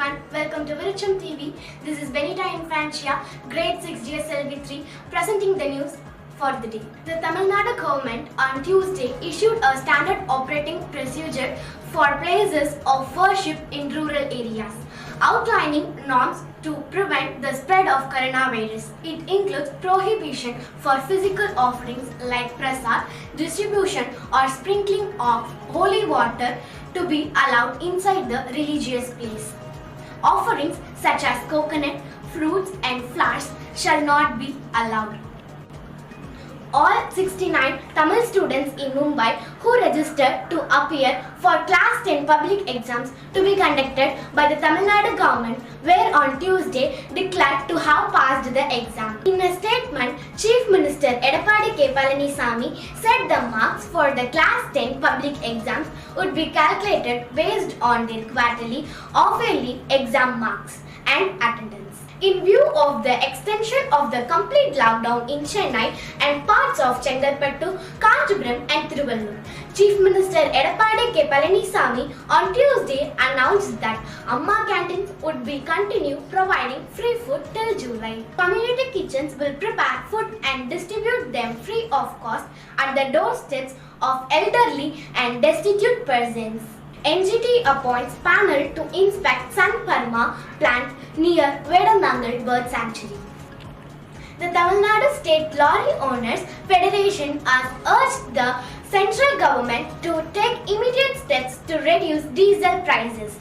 everyone, welcome to Virucham TV. This is Benita Infantia, grade 6 GSLV 3, presenting the news for the day. The Tamil Nadu government on Tuesday issued a standard operating procedure for places of worship in rural areas, outlining norms to prevent the spread of coronavirus. It includes prohibition for physical offerings like prasad, distribution or sprinkling of holy water to be allowed inside the religious place. Offerings such as coconut, fruits and flowers shall not be allowed. All 69 Tamil students in Mumbai who registered to appear for Class 10 public exams to be conducted by the Tamil Nadu government were on Tuesday declared to have passed the exam. In a statement, Chief Minister Edappadi K. Palanisamy said the marks for the Class 10 public exams would be calculated based on their quarterly or yearly exam marks and attendance. In view of the extension of the complete lockdown in Chennai and parts of Chengalpattu, Kanchipuram and Tiruvallur, Chief Minister Edappadi K. Palanisamy on Tuesday announced that Amma canteens would be continue providing free food till July. Community kitchens will prepare food and distribute them free of cost at the doorsteps of elderly and destitute persons. NGT appoints panel to inspect Sun Parma plant near Vedamangal Bird Sanctuary. The Tamil Nadu State Lorry Owners Federation has urged the central government to take immediate steps to reduce diesel prices.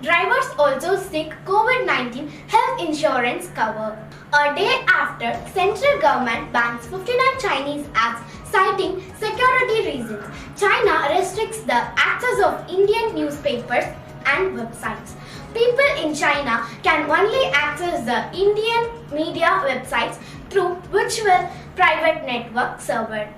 Drivers also seek COVID-19 health insurance cover. A day after central government bans 59 Chinese apps citing security reasons, China restricts the access of Indian newspapers and websites. People in China can only access the Indian media websites through virtual private network server.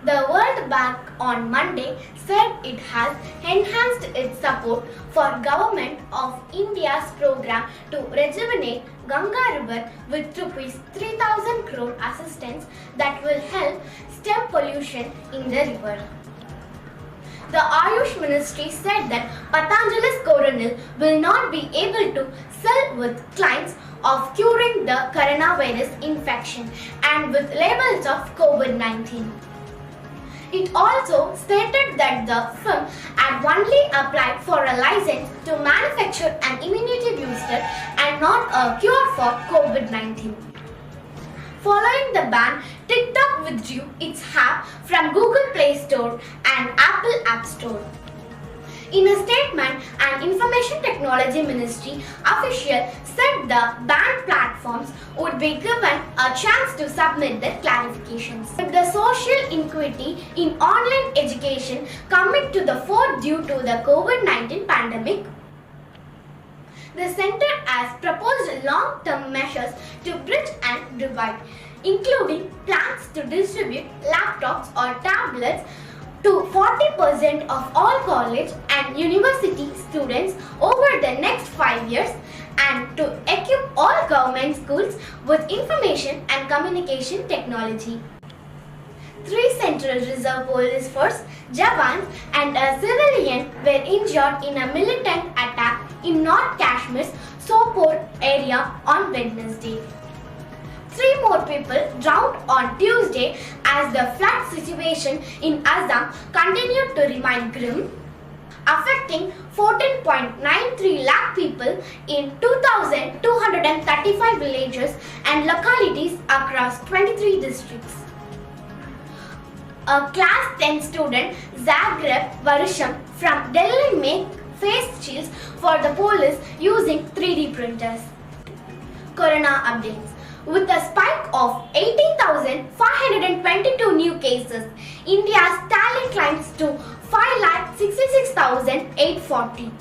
The World Bank on Monday said it has enhanced its support for Government of India's program to rejuvenate Ganga River with rupees 3,000 crore assistance that will help stem pollution in the river. The Ayush Ministry said that Patanjali's Coronil will not be able to sell with claims of curing the coronavirus infection and with labels of COVID-19. It also stated that the firm had only applied for a license to manufacture an immunity booster and not a cure for COVID-19. Following the ban, TikTok withdrew its app from Google Play Store and Apple App Store. In a statement, an Information Technology Ministry official said the banned platforms would be given a chance to submit their clarifications. With the social inequity in online education coming to the fore due to the COVID-19 pandemic, the centre has proposed long-term measures to bridge and divide, including plans to distribute laptops or tablets to 40% of all college and university students over the next 5 years and to equip all government schools with information and communication technology. 3 Central Reserve Police Force jawans and a civilian were injured in a militant attack in North Kashmir's Sopore area on Wednesday. 3 more people drowned on Tuesday as the flood situation in Assam continued to remain grim, affecting 14.93 lakh people in 2,235 villages and localities across 23 districts. A Class 10 student, Zagreb Varusham from Delhi made face shields for the police using 3D printers. Corona updates. With a spike of 18,522 new cases, India's tally climbs to 5,66,840.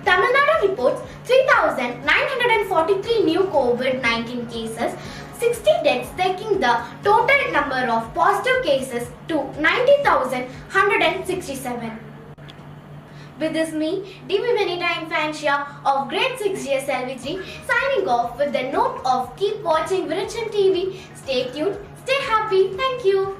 Tamil Nadu reports 3,943 new COVID-19 cases, 60 deaths, taking the total number of positive cases to 90,167. With this me, DB Benita Infantia of grade 6 GSLV 3 signing off with the note of keep watching Virucham TV. Stay tuned, stay happy, thank you.